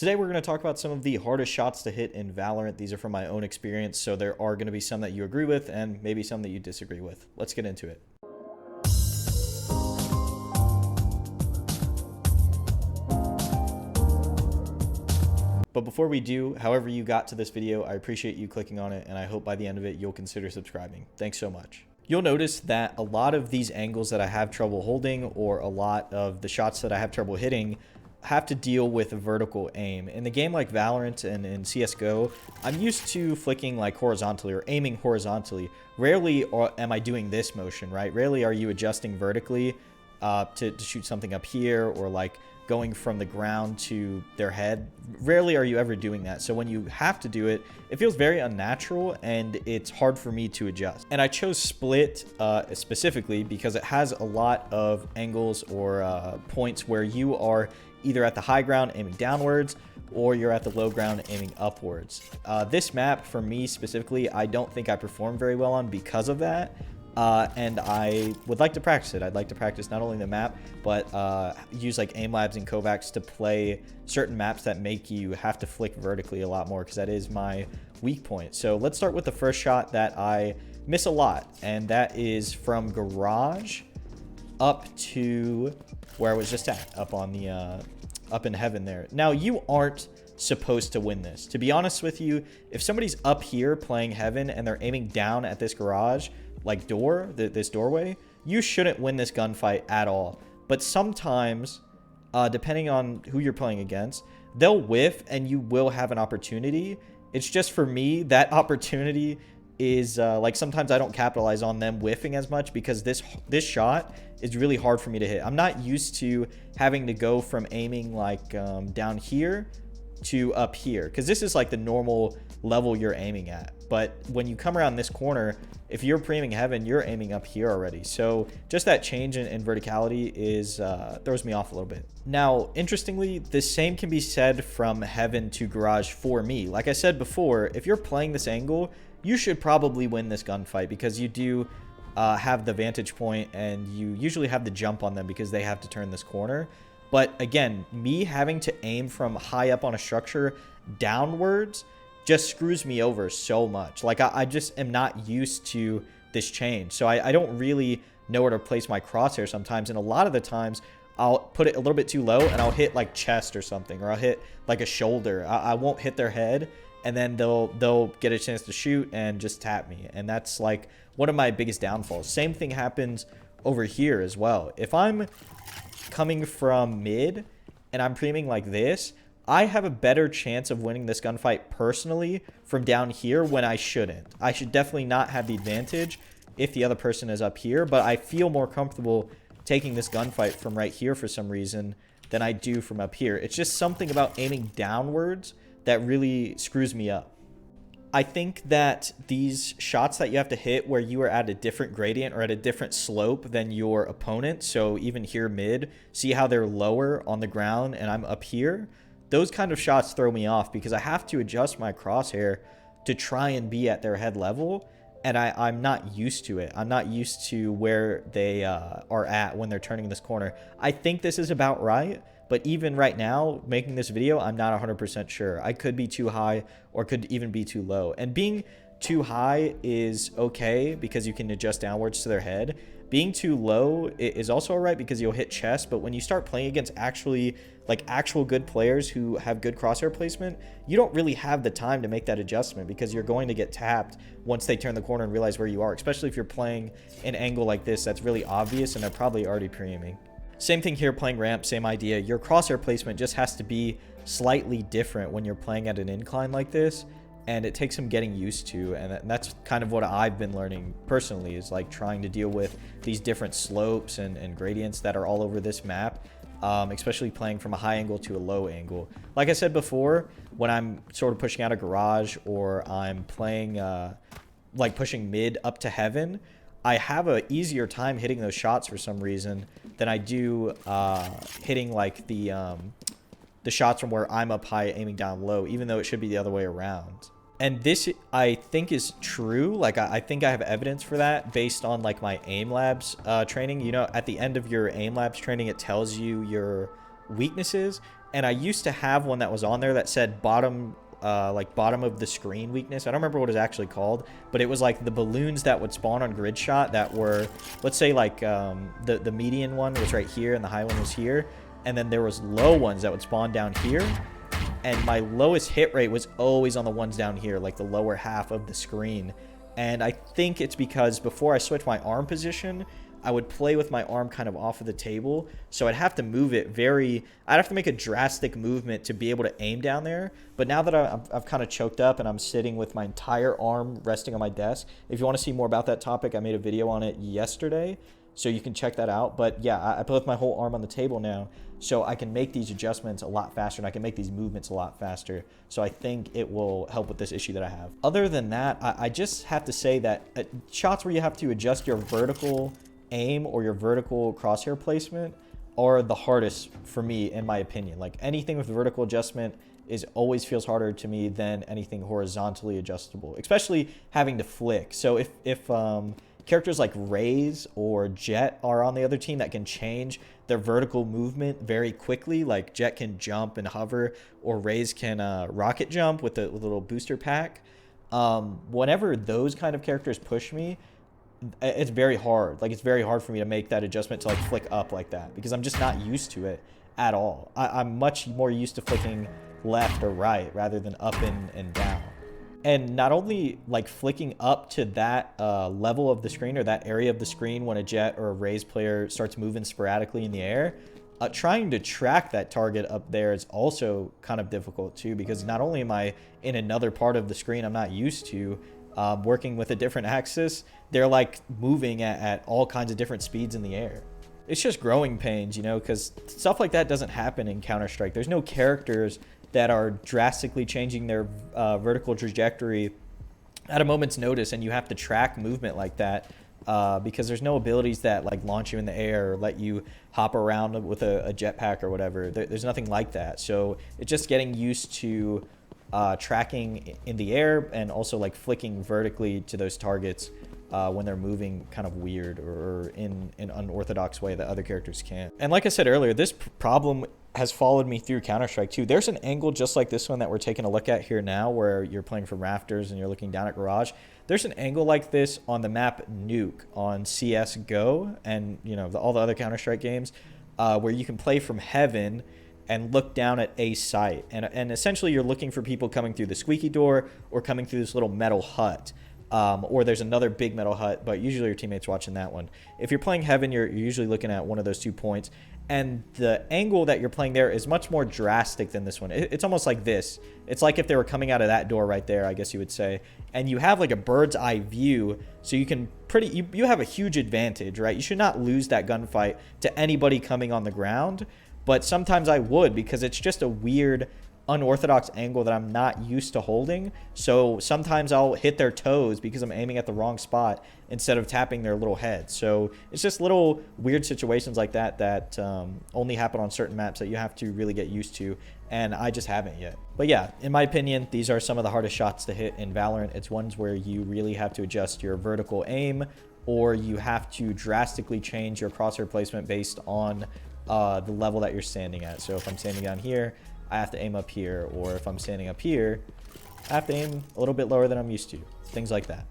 Today we're going to talk about some of the hardest shots to hit in Valorant. These are from my own experience, so there are going to be some that you agree with and maybe some that you disagree with. Let's get into it. But before we do, however you got to this video, I appreciate you clicking on it, and I hope by the end of it you'll consider subscribing. Thanks so much. You'll notice that a lot of these angles that I have trouble holding, or a lot of the shots that I have trouble hitting, have to deal with vertical aim. In the game like Valorant and in CSGO, I'm used to flicking like horizontally or aiming horizontally. Rarely am I doing this motion, right? Rarely are you adjusting vertically to shoot something up here, or like going from the ground to their head. Rarely are you ever doing that. So when you have to do it, it feels very unnatural and it's hard for me to adjust. And I chose split specifically because it has a lot of angles or points where you are either at the high ground aiming downwards, or you're at the low ground aiming upwards. This map, for me specifically, I don't think I perform very well on because of that. And I would like to practice it. I'd like to practice not only the map, but use like aim labs and Kovacs to play certain maps that make you have to flick vertically a lot more, because that is my weak point. So let's start with the first shot that I miss a lot, and that is from garage up to where I was just at, up on the up in heaven there. Now, you aren't supposed to win this. To be honest with you, if somebody's up here playing heaven and they're aiming down at this garage like door, this doorway, you shouldn't win this gunfight at all. But sometimes, depending on who you're playing against, they'll whiff and you will have an opportunity. It's just, for me, that opportunity is like sometimes I don't capitalize on them whiffing as much, because this shot is really hard for me to hit. I'm not used to having to go from aiming like down here to up here, because this is like the normal level you're aiming at. But when you come around this corner, if you're pre-aiming heaven, you're aiming up here already. So just that change in verticality is throws me off a little bit. Now, interestingly, the same can be said from heaven to garage for me. Like I said before, if you're playing this angle, you should probably win this gunfight, because you do have the vantage point and you usually have the jump on them because they have to turn this corner. But again, me having to aim from high up on a structure downwards just screws me over so much. Like I just am not used to this change. So I don't really know where to place my crosshair sometimes. And a lot of the times I'll put it a little bit too low and I'll hit like chest or something, or I'll hit like a shoulder. I won't hit their head, and then they'll get a chance to shoot and just tap me. And that's like one of my biggest downfalls. Same thing happens over here as well. If I'm coming from mid and I'm pre-aiming like this, I have a better chance of winning this gunfight personally from down here, when I shouldn't. I should definitely not have the advantage if the other person is up here, but I feel more comfortable taking this gunfight from right here for some reason than I do from up here. It's just something about aiming downwards that really screws me up. I think that these shots that you have to hit where you are at a different gradient or at a different slope than your opponent, so even here mid, see how they're lower on the ground and I'm up here? Those kind of shots throw me off, because I have to adjust my crosshair to try and be at their head level, and I'm not used to it. I'm not used to where they are at when they're turning this corner. I think this is about right, but even right now, making this video, I'm not 100% sure. I could be too high or could even be too low. And being too high is okay because you can adjust downwards to their head. Being too low is also all right because you'll hit chest, but when you start playing against actual good players who have good crosshair placement, you don't really have the time to make that adjustment, because you're going to get tapped once they turn the corner and realize where you are, especially if you're playing an angle like this that's really obvious and they're probably already pre-aiming. Same thing here, playing ramp, same idea. Your crosshair placement just has to be slightly different when you're playing at an incline like this, and it takes some getting used to, and that's kind of what I've been learning personally, is like trying to deal with these different slopes and gradients that are all over this map, especially playing from a high angle to a low angle. Like I said before, when I'm sort of pushing out a garage, or I'm playing like pushing mid up to heaven, I have a easier time hitting those shots for some reason than I do hitting like the shots from where I'm up high aiming down low, even though it should be the other way around. And this, I think, is true. Like, I think I have evidence for that based on like my aim labs training. You know, at the end of your aim labs training, it tells you your weaknesses. And I used to have one that was on there that said bottom, like bottom of the screen weakness. I don't remember what it was actually called, but it was like the balloons that would spawn on grid shot that were, let's say like the median one was right here and the high one was here. And then there was low ones that would spawn down here. And my lowest hit rate was always on the ones down here, like the lower half of the screen. And I think it's because before I switched my arm position, I would play with my arm kind of off of the table. So I'd have to move it I'd have to make a drastic movement to be able to aim down there. But now that I've kind of choked up and I'm sitting with my entire arm resting on my desk, if you want to see more about that topic, I made a video on it yesterday, so you can check that out. But yeah, I play with my whole arm on the table now, so I can make these adjustments a lot faster and I can make these movements a lot faster. So I think it will help with this issue that I have. Other than that, I just have to say that shots where you have to adjust your vertical aim or your vertical crosshair placement are the hardest for me, in my opinion. Like anything with vertical adjustment always feels harder to me than anything horizontally adjustable, especially having to flick. So if characters like Raze or Jet are on the other team that can change their vertical movement very quickly, like Jet can jump and hover, or Raze can rocket jump with a little booster pack. Whenever those kind of characters push me, it's very hard. Like, it's very hard for me to make that adjustment to like flick up like that, because I'm just not used to it at all. I'm much more used to flicking left or right rather than up and down. And not only like flicking up to that level of the screen or that area of the screen when a Jet or a Raze player starts moving sporadically in the air, trying to track that target up there is also kind of difficult too, because not only am I in another part of the screen I'm not used to, working with a different axis, they're like moving at all kinds of different speeds in the air. It's just growing pains, you know, because stuff like that doesn't happen in Counter-Strike. There's no characters that are drastically changing their vertical trajectory at a moment's notice, and you have to track movement like that because there's no abilities that like launch you in the air or let you hop around with a jetpack or whatever. There's nothing like that. So it's just getting used to tracking in the air and also like flicking vertically to those targets when they're moving kind of weird or in an unorthodox way that other characters can't. And like I said earlier, this problem has followed me through Counter-Strike too. There's an angle just like this one that we're taking a look at here now, where you're playing from rafters and you're looking down at Garage. There's an angle like this on the map Nuke on CSGO and, you know, all the other Counter-Strike games, where you can play from heaven and look down at a site. And essentially you're looking for people coming through the squeaky door or coming through this little metal hut. Or there's another big metal hut, but usually your teammate's watching that one. If you're playing heaven, you're usually looking at one of those 2 points. And the angle that you're playing there is much more drastic than this one. It's almost like this. It's like if they were coming out of that door right there, I guess you would say. And you have like a bird's eye view, so you can you have a huge advantage, right? You should not lose that gunfight to anybody coming on the ground. But sometimes I would, because it's just a weird, unorthodox angle that I'm not used to holding. So sometimes I'll hit their toes because I'm aiming at the wrong spot instead of tapping their little head. So it's just little weird situations like that that only happen on certain maps that you have to really get used to, and I just haven't yet. But yeah, in my opinion, these are some of the hardest shots to hit in Valorant. It's ones where you really have to adjust your vertical aim, or you have to drastically change your crosshair placement based on the level that you're standing at. So if I'm standing down here, I have to aim up here, or if I'm standing up here, I have to aim a little bit lower than I'm used to. Things like that.